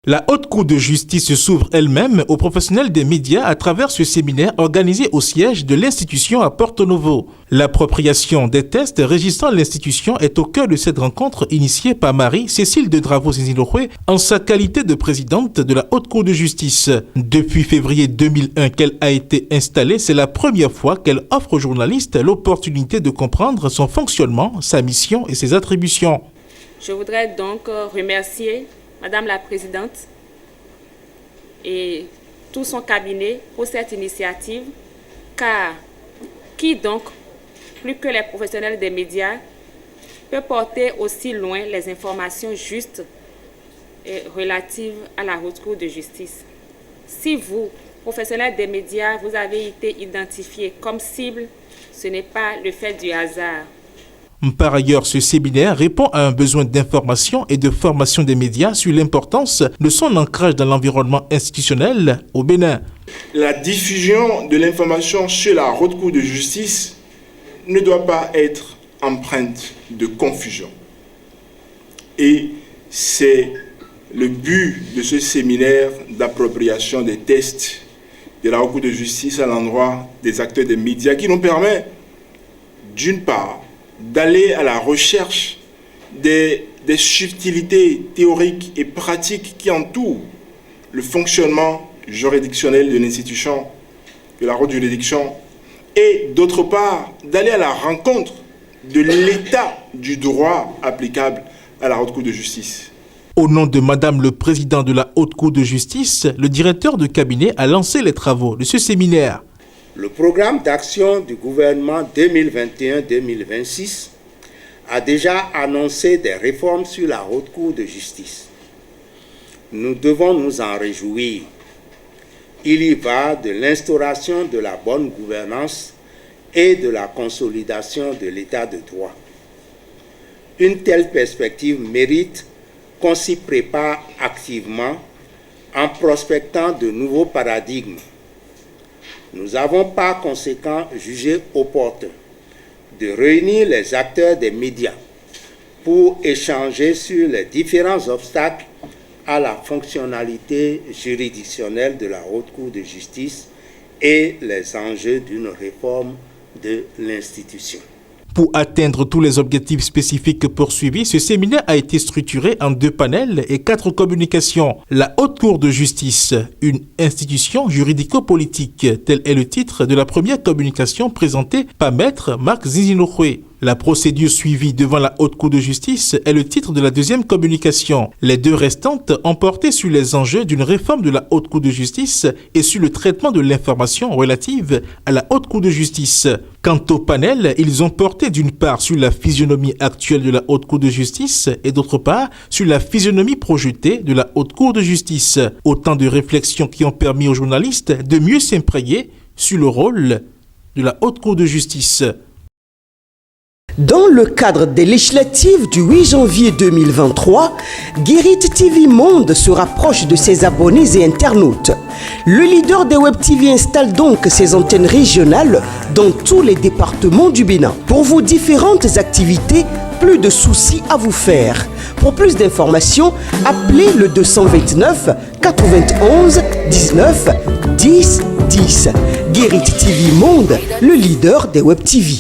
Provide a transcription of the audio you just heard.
La Haute Cour de justice s'ouvre elle-même aux professionnels des médias à travers ce séminaire organisé au siège de l'institution à Porto Novo. L'appropriation des tests régissant l'institution est au cœur de cette rencontre initiée par Marie-Cécile de Dravo-Zinzilokhwe en sa qualité de présidente de la Haute Cour de justice. Depuis février 2001 qu'elle a été installée, c'est la première fois qu'elle offre aux journalistes l'opportunité de comprendre son fonctionnement, sa mission et ses attributions. Je voudrais donc remercier Madame la Présidente et tout son cabinet pour cette initiative, car qui donc, plus que les professionnels des médias, peut porter aussi loin les informations justes et relatives à la Haute Cour de justice. Si vous, professionnels des médias, vous avez été identifiés comme cible, ce n'est pas le fait du hasard. Par ailleurs, ce séminaire répond à un besoin d'information et de formation des médias sur l'importance de son ancrage dans l'environnement institutionnel au Bénin. La diffusion de l'information sur la Haute Cour de justice ne doit pas être empreinte de confusion. Et c'est le but de ce séminaire d'appropriation des tests de la Haute Cour de justice à l'endroit des acteurs des médias qui nous permet, d'une part, d'aller à la recherche des subtilités théoriques et pratiques qui entourent le fonctionnement juridictionnel de l'institution, de la haute juridiction, et d'autre part, d'aller à la rencontre de l'état du droit applicable à la Haute Cour de justice. Au nom de Madame le Président de la Haute Cour de justice, le directeur de cabinet a lancé les travaux de ce séminaire. Le programme d'action du gouvernement 2021-2026 a déjà annoncé des réformes sur la Haute Cour de justice. Nous devons nous en réjouir. Il y va de l'instauration de la bonne gouvernance et de la consolidation de l'état de droit. Une telle perspective mérite qu'on s'y prépare activement en prospectant de nouveaux paradigmes. Nous avons par conséquent jugé opportun de réunir les acteurs des médias pour échanger sur les différents obstacles à la fonctionnalité juridictionnelle de la Haute Cour de justice et les enjeux d'une réforme de l'institution. Pour atteindre tous les objectifs spécifiques poursuivis, ce séminaire a été structuré en 2 panels et 4 communications. La Haute Cour de justice, une institution juridico-politique, tel est le titre de la première communication présentée par Maître Marie-Cécile. La procédure suivie devant la Haute Cour de justice est le titre de la deuxième communication. Les 2 restantes ont porté sur les enjeux d'une réforme de la Haute Cour de justice et sur le traitement de l'information relative à la Haute Cour de justice. Quant au panel, ils ont porté d'une part sur la physionomie actuelle de la Haute Cour de justice et d'autre part sur la physionomie projetée de la Haute Cour de justice. Autant de réflexions qui ont permis aux journalistes de mieux s'imprégner sur le rôle de la Haute Cour de justice. Dans le cadre des législatives du 8 janvier 2023, Guérit TV Monde se rapproche de ses abonnés et internautes. Le leader des Web TV installe donc ses antennes régionales dans tous les départements du Bénin. Pour vos différentes activités, plus de soucis à vous faire. Pour plus d'informations, appelez le 229 91 19 10 10. Guérit TV Monde, le leader des Web TV.